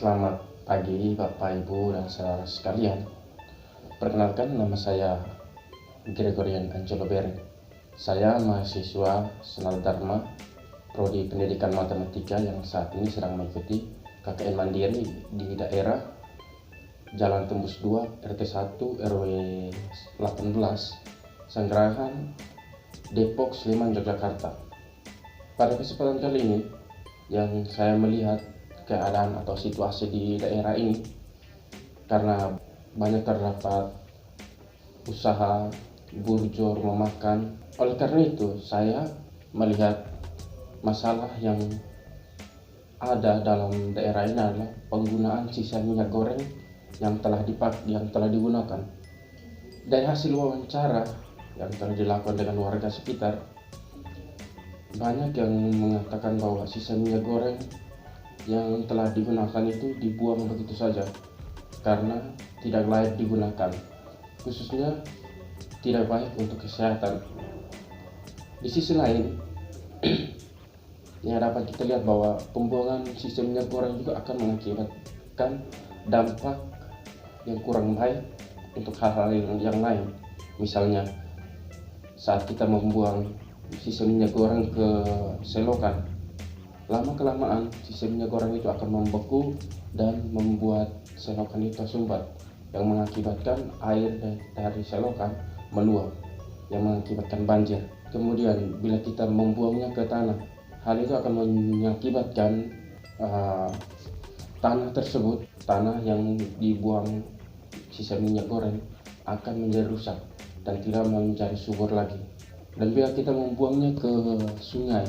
Selamat pagi Bapak, Ibu, dan saudara sekalian. Perkenalkan, nama saya Gregorian Angelo Bering. Saya mahasiswa Senadharma, Prodi Pendidikan Matematika yang saat ini sedang mengikuti KKN Mandiri di daerah Jalan Tembus 2, RT 1, RW 18, Sanggerahan, Depok, Sleman, Yogyakarta. Pada kesempatan kali ini, yang saya melihat keadaan atau situasi di daerah ini, karena banyak terdapat usaha burjo rumah makan. Oleh karena itu, saya melihat masalah yang ada dalam daerah ini adalah penggunaan sisa minyak goreng yang telah digunakan. Dari hasil wawancara yang telah dilakukan dengan warga sekitar, banyak yang mengatakan bahwa sisa minyak goreng yang telah digunakan itu dibuang begitu saja karena tidak layak digunakan, khususnya tidak baik untuk kesehatan. Di sisi lain, yang dapat kita lihat bahwa pembuangan sisa minyak goreng juga akan mengakibatkan dampak yang kurang baik untuk hal-hal yang lain. Misalnya, saat kita membuang sisa minyak goreng ke selokan, lama-kelamaan sisa minyak goreng itu akan membeku dan membuat selokan itu tersumbat, yang mengakibatkan air dari selokan meluap, yang mengakibatkan banjir. Kemudian bila kita membuangnya ke tanah, hal itu akan mengakibatkan tanah yang dibuang sisa minyak goreng akan menjadi rusak dan tidak menjadi subur lagi. Dan bila kita membuangnya ke sungai,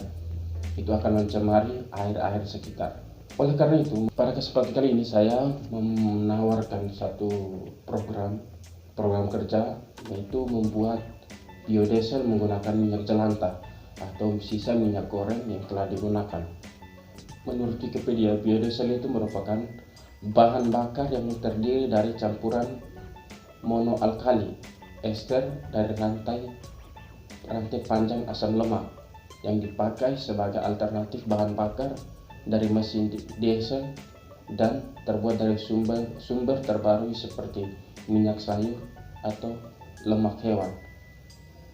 itu akan mencemari air-air sekitar. Oleh karena itu, pada kesempatan kali ini saya menawarkan satu program kerja, yaitu membuat biodiesel menggunakan minyak jelantah atau sisa minyak goreng yang telah digunakan. Menurut Wikipedia, biodiesel itu merupakan bahan bakar yang terdiri dari campuran monoalkali ester dari rantai panjang asam lemak yang dipakai sebagai alternatif bahan bakar dari mesin diesel dan terbuat dari sumber terbaru seperti minyak sayur atau lemak hewan.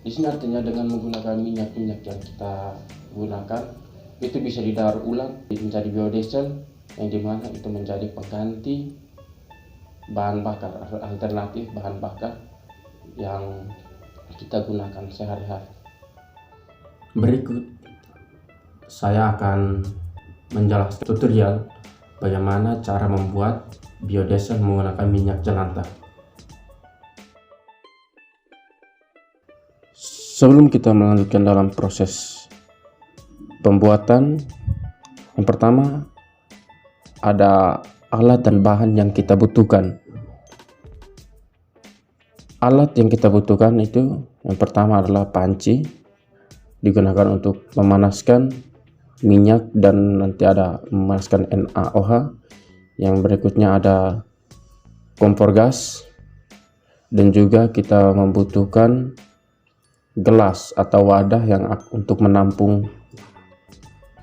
Di sini artinya dengan menggunakan minyak yang kita gunakan itu bisa didaur ulang menjadi biodiesel, yang dimana itu menjadi pengganti bahan bakar, alternatif bahan bakar yang kita gunakan sehari-hari. Berikut saya akan menjelaskan tutorial bagaimana cara membuat biodiesel menggunakan minyak jelantah. Sebelum kita melanjutkan dalam proses pembuatan, yang pertama ada alat dan bahan yang kita butuhkan. Alat yang kita butuhkan itu yang pertama adalah panci, digunakan untuk memanaskan minyak dan nanti ada memanaskan NaOH. Yang berikutnya ada kompor gas, dan juga kita membutuhkan gelas atau wadah yang untuk menampung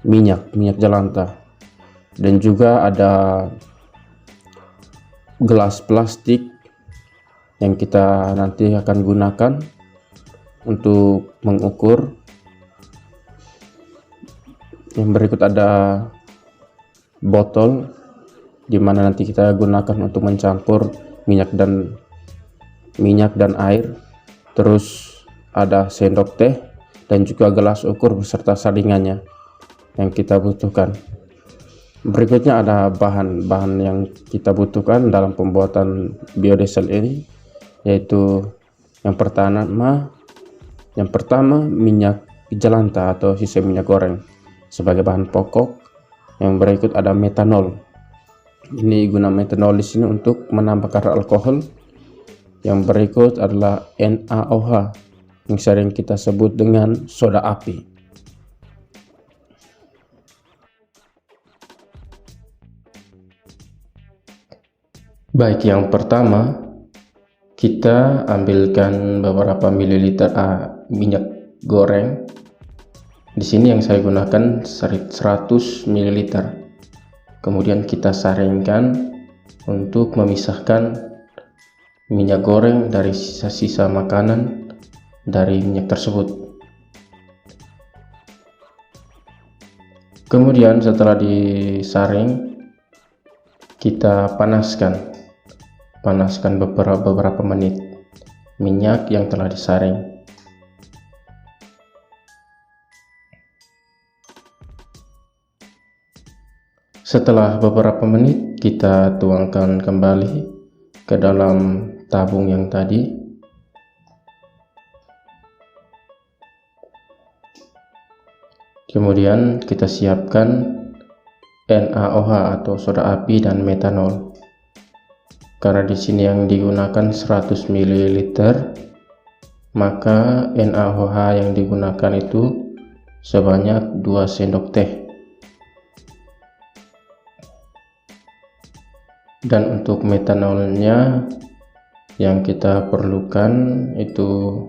minyak jelantah, dan juga ada gelas plastik yang kita nanti akan gunakan untuk mengukur. Yang berikut ada botol di mana nanti kita gunakan untuk mencampur minyak dan air. Terus ada sendok teh dan juga gelas ukur beserta saringannya yang kita butuhkan. Berikutnya ada bahan-bahan yang kita butuhkan dalam pembuatan biodiesel ini, yaitu yang pertama minyak jelantah atau sisa minyak goreng sebagai bahan pokok. Yang berikut ada metanol. Ini guna metanol di sini untuk menambah kadar alkohol. Yang berikut adalah NaOH yang sering kita sebut dengan soda api. Baik, yang pertama kita ambilkan beberapa mililiter minyak goreng. Di sini yang saya gunakan 100 ml. Kemudian kita saringkan untuk memisahkan minyak goreng dari sisa-sisa makanan dari minyak tersebut. Kemudian setelah disaring, kita panaskan beberapa menit minyak yang telah disaring. Setelah beberapa menit, kita tuangkan kembali ke dalam tabung yang tadi. Kemudian kita siapkan NaOH atau soda api dan metanol. Karena di sini yang digunakan 100 ml, maka NaOH yang digunakan itu sebanyak 2 sendok teh. Dan untuk metanolnya yang kita perlukan itu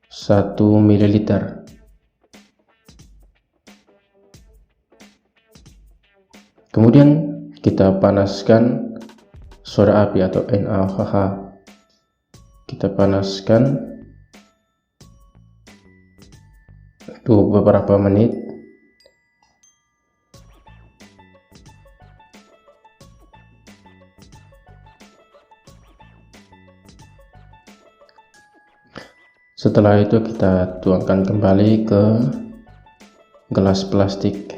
1 ml. Kemudian kita panaskan soda api atau NaOH. Kita panaskan beberapa menit. Setelah itu kita tuangkan kembali ke gelas plastik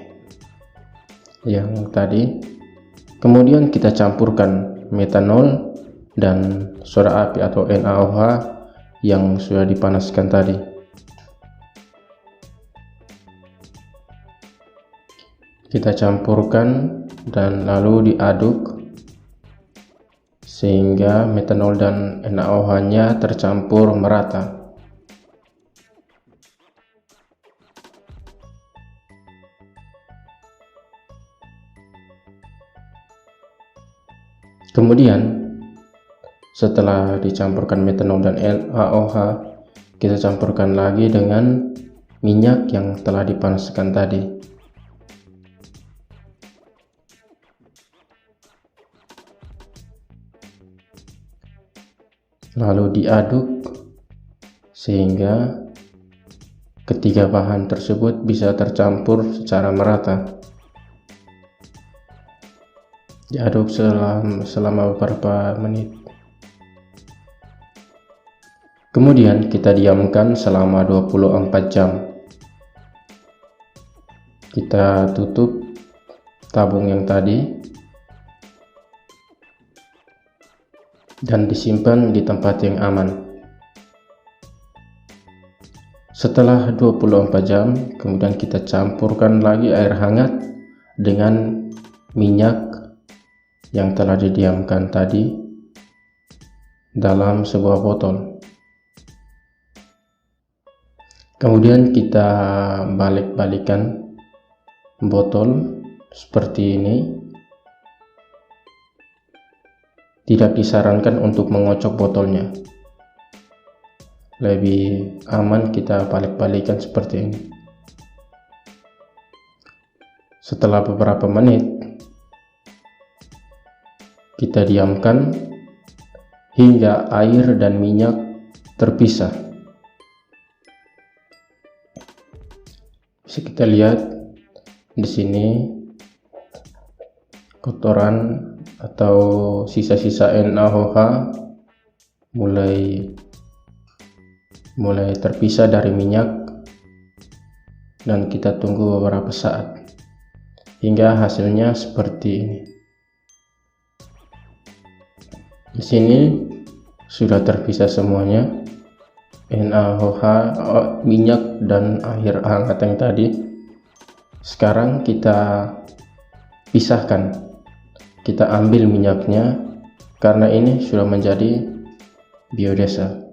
yang tadi. Kemudian kita campurkan metanol dan soda api atau NaOH yang sudah dipanaskan tadi. Kita campurkan dan lalu diaduk sehingga metanol dan NaOH-nya tercampur merata. Kemudian setelah dicampurkan metanol dan NaOH, kita campurkan lagi dengan minyak yang telah dipanaskan tadi. Lalu diaduk sehingga ketiga bahan tersebut bisa tercampur secara merata. Diaduk selama beberapa menit. Kemudian kita diamkan selama 24 jam. Kita tutup tabung yang tadi dan disimpan di tempat yang aman. Setelah 24 jam, kemudian kita campurkan lagi air hangat dengan minyak yang telah didiamkan tadi dalam sebuah botol. Kemudian kita balik-balikan botol seperti ini. Tidak disarankan untuk mengocok botolnya. Lebih aman kita balik-balikan seperti ini. Setelah beberapa menit, kita diamkan hingga air dan minyak terpisah. Bisa kita lihat di sini kotoran atau sisa-sisa NaOH mulai terpisah dari minyak, dan kita tunggu beberapa saat hingga hasilnya seperti ini. Di sini sudah terpisah semuanya, NaOH, minyak dan air hangat yang tadi. Sekarang kita pisahkan, kita ambil minyaknya karena ini sudah menjadi biodiesel.